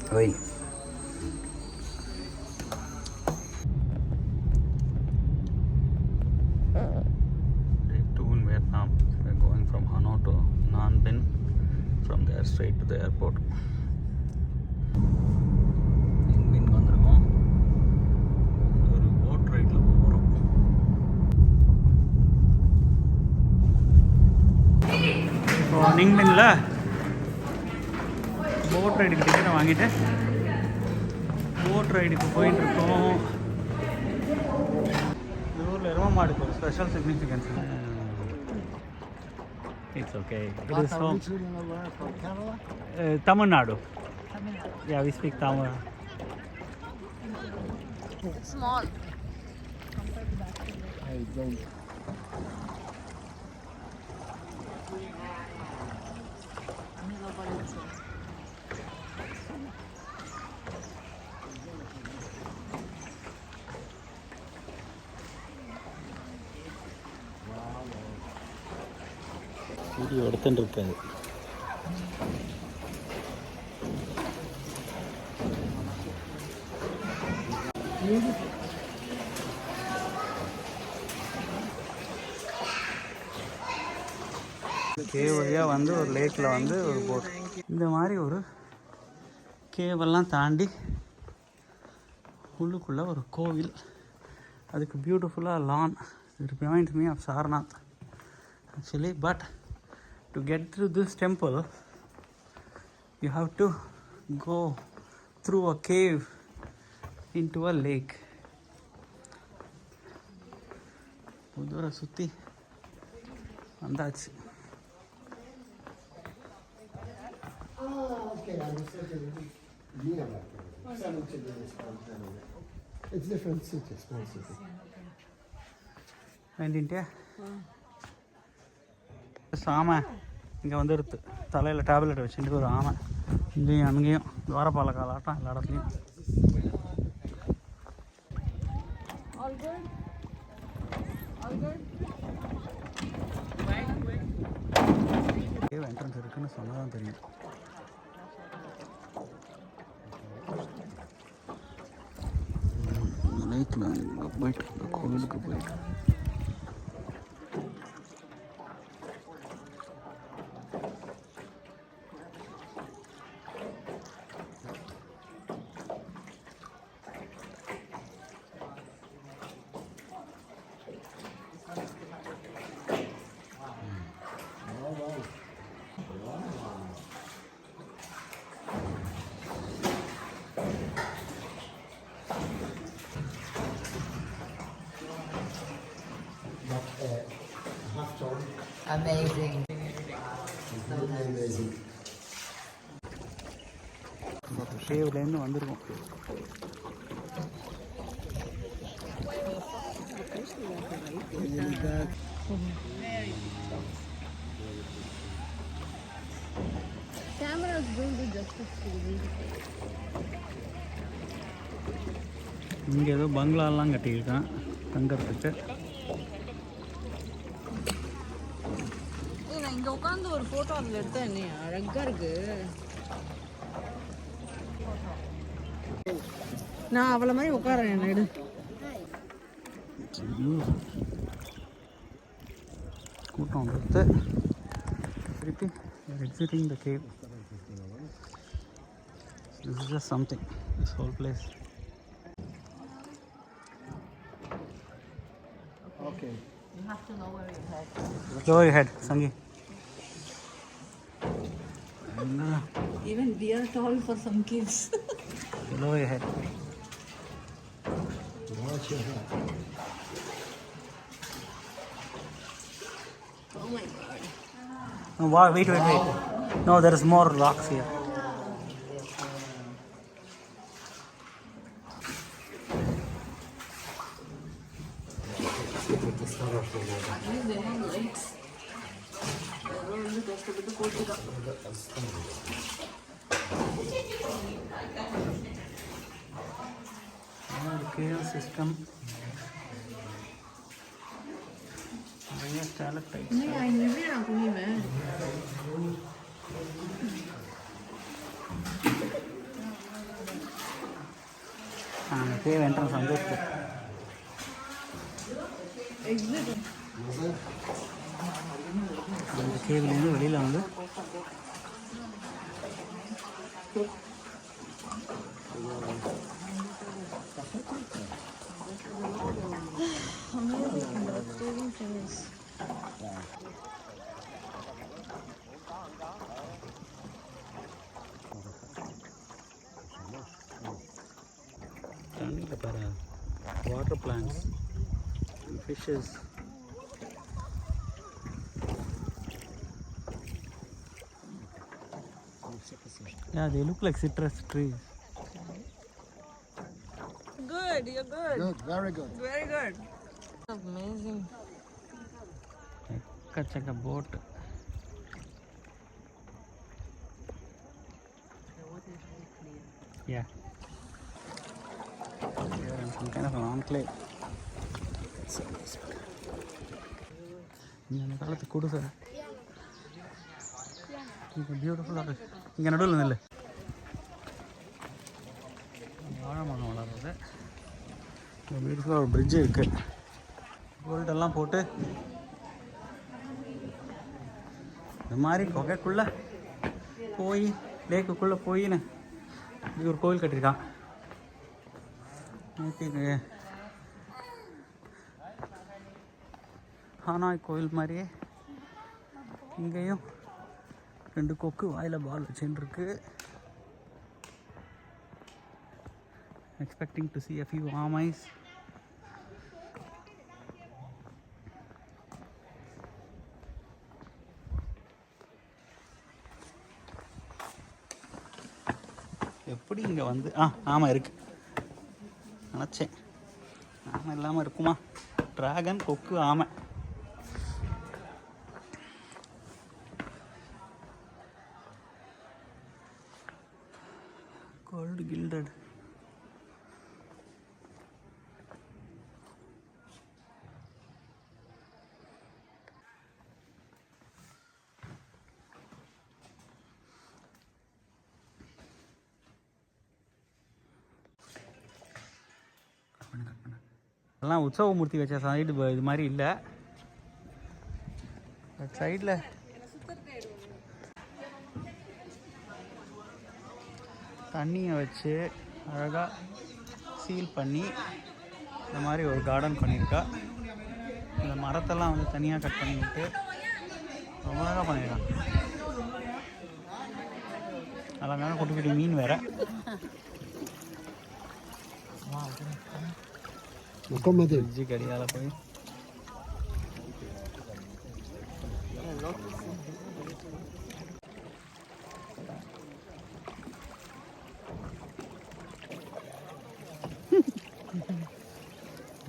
Oi. Day 2 in Vietnam. We're going from Hanoi to Nan Binh. From there straight to the airport. Ninh Binh வந்திருக்கோம். ஒரு boat ரைடில் போகிறோம். இப்போ Ninh Binhல boat ரைடுக்கு டிக்கெட்டை வாங்கிட்டு boat ரைடுக்கு போயிட்டுருக்கோம். இந்த ஊரில் எரும மாடுக்கு ஒரு special significance. It's okay. It is from Tamil Nadu. Yeah, we speak Tamil. Small. Video எடுத்துட்டு இருக்காது. கேவ் வழியாக வந்து ஒரு லேக்கில் வந்து ஒரு போட், இந்த மாதிரி ஒரு கேவெல்லாம் தாண்டி உள்ளுக்குள்ளே ஒரு கோவில், அதுக்கு பியூட்டிஃபுல்லாக lawn. It reminds me of Sarnath actually, but to get through this temple you have to go through a cave into a lake. udara sutti vandachu. It's different cities, small city. வேண்டின்ட்டியா? ஆமை இங்கே வந்துடுது, தலையில் டேப்லெட் வச்சுட்டு ஒரு ஆமை இங்கேயும் அங்கேயும் துவாரபால காலாட்டம் எல்லா இடத்துலையும். என்ட்ரன்ஸ் இருக்குன்னு சொன்னதான் தெரியும். லேக்கில் இங்கே போயிட்டு இந்த கோவிலுக்கு போயிட்டு Amazing. Amazing. ஷேவ்லேருந்து வந்திருக்கோம். Camera is going to justice to the video. இங்கே ஏதோ பங்களாலாம் கட்டியிருக்கான் தங்கறதுக்கு. நான் இங்கே உட்காந்து ஒரு ஃபோட்டோ அதில் எடுத்தேன், என்ன அழகாக இருக்கு. நான் அவளை மாதிரி உட்காரேன், என்ன எடு. கூட்டம் வந்துடுது. திருப்பி exiting the cave. This is just something, this whole place. Okay. You have to lower your head. Lower your head, Sangi. Even we are tall for some kids. Lower your head. Watch your head. Oh my god. No, wait. No, there is more rocks here. At least they have lights. கஷ்டப்பட்டு போட்டுதான். Cave system. நிறைய stalactites. இன்னும் எப்படி நான் குனிவேன்? Cave entrance வந்து இருக்கு. Exit. அந்த கேவ்லேருந்து வெளியில் வந்து Amazing. Breathtaking place. தண்ணியில் பாரு water plans fishes. Yeah, they look like citrus trees. Good, you're good. Good, very good. Very good. Amazing. எக்கச்சக்க போட்டு. Yeah. Here in some kind of an enclave. இங்கே அந்த காலத்து குடிசை இங்கே பியூட்டிஃபுல்லாக இருக்குது. இங்கே நடுவில் நெல் வாழை மரம் வளர்றது. இங்கே பியூட்டிஃபுல்லாக ஒரு பிரிட்ஜு இருக்குது. கோல்டெல்லாம் போட்டு இந்த மாதிரி குகைக்குள்ளே போய் லேக்குக்குள்ளே போயின்னு இப்படி ஒரு கோவில் கட்டியிருக்கான். நேற்று ஹானாய் கோயில் மாதிரியே இங்கேயும் 2 கொக்கு வாயில் பால் வச்சுன்னு இருக்கு. Expecting to see a few ஆமைஸ். எப்படி இங்கே வந்து ஆமாம் இருக்கு நினச்சேன். ஆமை இல்லாமல் இருக்குமா? ட்ராகன், கொக்கு, ஆமை. Gold gilded. எல்லாம் உற்சவ மூர்த்தி வச்ச சைடு இது மாதிரி இல்லை. சைடில் தண்ணியை வச்சு அழகாக சீல் பண்ணி இந்த மாதிரி ஒரு கார்டன் பண்ணியிருக்கா. இந்த மரத்தெல்லாம் வந்து தனியாக கட் பண்ணி விட்டு ரொம்ப அழகாக பண்ணியிருக்கான். அழகான குட்டி குட்டி மீன் வேறு. ஃப்ரிட்ஜுக்கு அடியால் போய்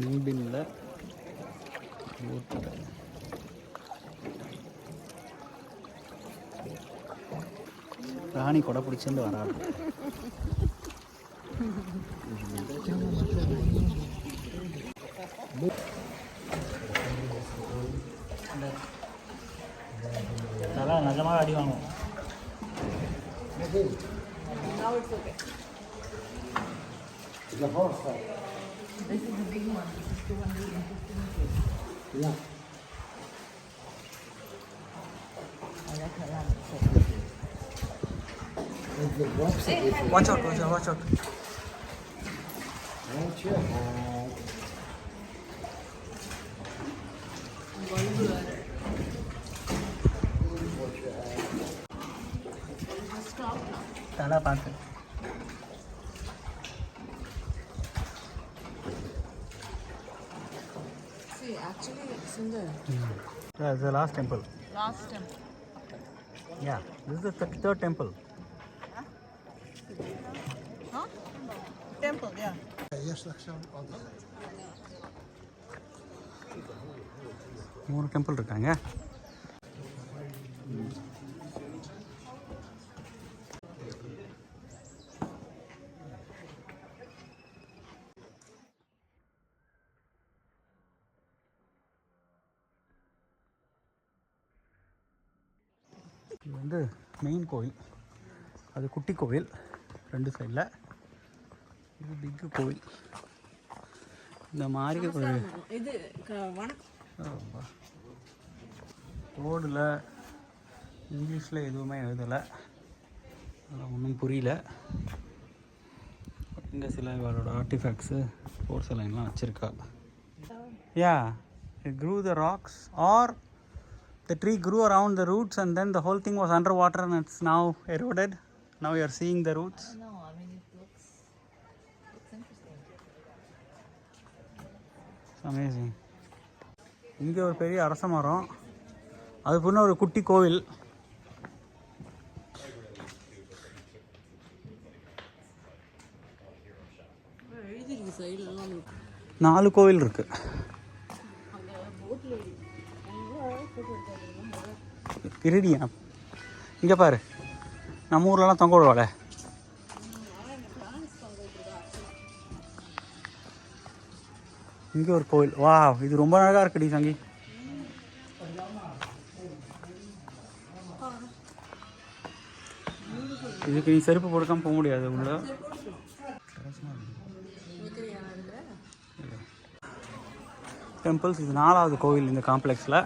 மீன்பின்ல ராணி கொடை பிடிச்சிருந்து வராது. அதெல்லாம் நிஜமாக அடி வாங்குவோம். Now it's okay. The horse head. This is the big one. This is 250 meters. Yeah. And the drops are different. Watch out, watch out, watch out. Watch your head. Watch your head. Stop now. தலை பார்த்து See, actually, it's in the Yeah, it's the last temple. last temple. Yeah, this is the third temple. Huh? Temple, yeah. Yes, like some other side. 3 temple இருக்காங்க. இது வந்து main கோவில். அது குட்டி கோவில் 2 சைடில். இது பிக்கு கோவில். இந்த மாதிரி ஒரு இது வணக்கம். போர்டில் இங்கிலீஷில் எதுவுமே எழுதலை, அதெல்லாம் ஒன்றும் புரியல. இங்கே சில இவளோட ஆர்டிஃபேக்ட்ஸு ஸ்போர்ட்ஸ் லைன்லாம் வச்சுருக்கா. Yeah, it grew the rocks, or the tree grew around the roots and then the whole thing was underwater and it's now eroded. Now you are seeing the roots. No, I mean it looks interesting. It's amazing. இங்கே ஒரு பெரிய அரச மரம், அது பின்ன ஒரு குட்டி கோவில். எழுதிருக்கு சைட்லலாம் 4 கோவில் இருக்கு. இருடியா இங்கே பாரு, நம்ம ஊர்லலாம் தொங்க விடுவாளே. இங்கே ஒரு கோவில். வா, இது ரொம்ப அழகாக இருக்குடி சங்கி. இதுக்கு நீ செருப்பு போட்டுக்காம போக முடியாது உள்ள. டெம்பிள்ஸ், இது 4வது கோவில் இந்த காம்ப்ளெக்ஸில்.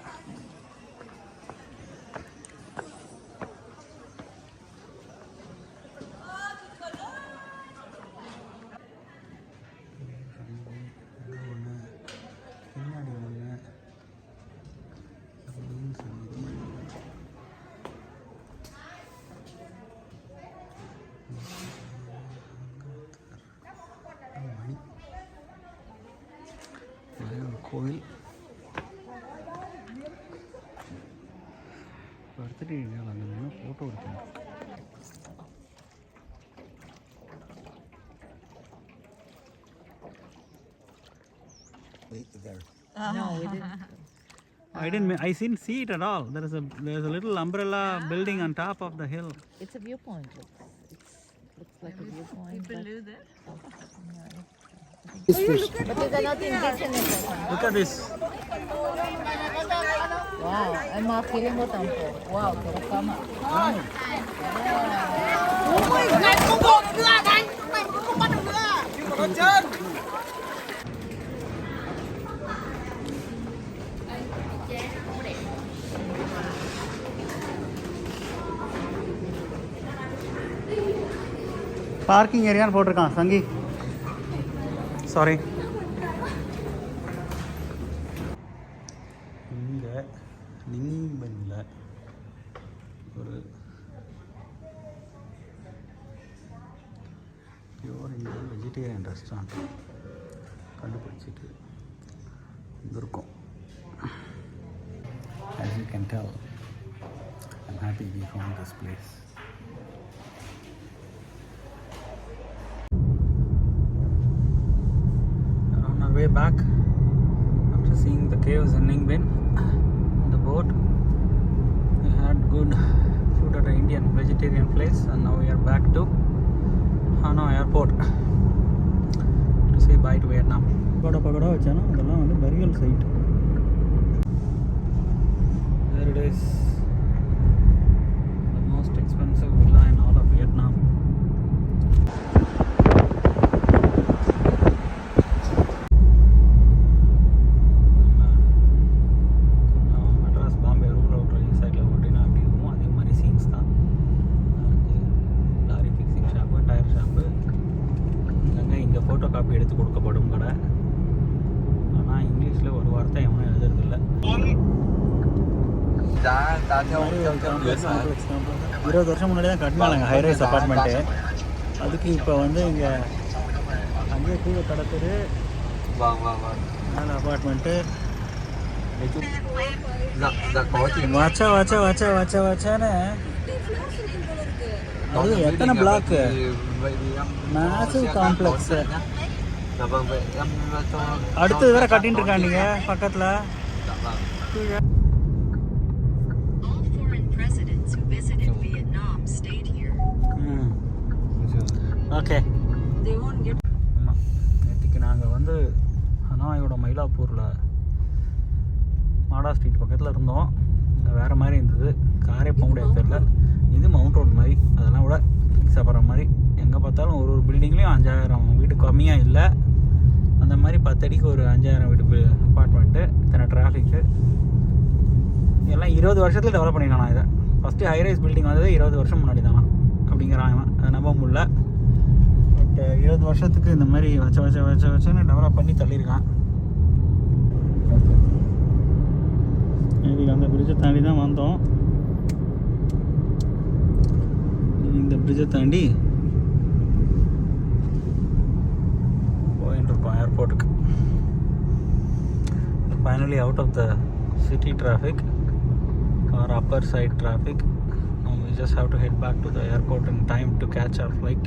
கோவில் பர்த்டே அங்கே ஃபோட்டோ எடுத்தேன். No, we didn't. I didn't see it at all. There's a little umbrella building on top of the hill. It's a viewpoint. Looks like a viewpoint. People live there. This fish. But these are not indigenous. Look at this. Wow, ang mga feeling mo tampo. Wow, terakama. Parking ஏரியான்னு போட்டிருக்கான் சங்கி. Sorry. இங்கே நிங்பனில் ஒரு pure Indian vegetarian restaurant கண்டுபிடிச்சிட்டு வந்திருக்கோம். As you can tell, I'm happy we found this place. Way back after seeing the caves in Ningbin on the boat, we had good food at an Indian vegetarian place, and now we are back to Hanoi airport to say bye to Vietnam. Pagoda vachana adella vandu burial site. There it is, the most expensive villa in all of Vietnam. Copy எடுத்து கொடுக்கப்படும் கடை. ஆனால் இங்கிலீஷில் ஒரு வார்த்தை எவனும் எழுதுறதில்ல. 20 வருஷம் முன்னாடி தான் கட்டினாங்க ஹைரைஸ் அப்பார்ட்மெண்ட்டு. அதுக்கு இப்போ வந்து இங்கே அங்கேயே கீழே கடத்துரு மேலே அப்பார்ட்மெண்ட்டு. வச்சான்னு அது எத்தனை பிளாக்கு, மேசிவ் காம்ப்ளெக்ஸு. அடுத்தது வேற கட்டிட்டு இருக்காண்டிங்க பக்கத்தில். ஓகே, ஆமாம். நேற்றுக்கு நாங்கள் வந்து ஹனாயோட மயிலாப்பூரில் மாடா ஸ்ட்ரீட் பக்கத்தில் இருந்தோம். இங்கே வேறு மாதிரி இருந்தது, காரே போக முடியாது தெரியல. இது மவுண்ட் ரோட் மாதிரி, அதெல்லாம் விட சாப்பிட்ற மாதிரி. எங்கே பார்த்தாலும் ஒரு பில்டிங்லேயும் 5000 வீடு கம்மியாக இல்லை. அந்த அந்த மாதிரி 10 அடிக்கு ஒரு 5000 வீடு அப்பார்ட்மெண்ட்டு, இத்தனை டிராஃபிக்கு, எல்லாம் 20 வருஷத்தில் டெவலப் பண்ணிடலாம். இதை ஃபஸ்ட்டு ஹைரைஸ் பில்டிங் வந்தது 20 வருஷம் முன்னாடி தானா அப்படிங்கிறான் இவன். அதை நம்ப முடியல. பட் 20 வருஷத்துக்கு இந்த மாதிரி வச்சுன்னு டெவலப் பண்ணி தள்ளியிருக்கான். இதுக்கு அந்த பிரிட்ஜை தாண்டி தான் வந்தோம். இந்த பிரிட்ஜை தாண்டி போயின்னு இருக்கோம் ஏர்போர்ட்டுக்கு. Finally out of the city traffic or upper side traffic. Now we just have to head back to the airport in time to catch our flight.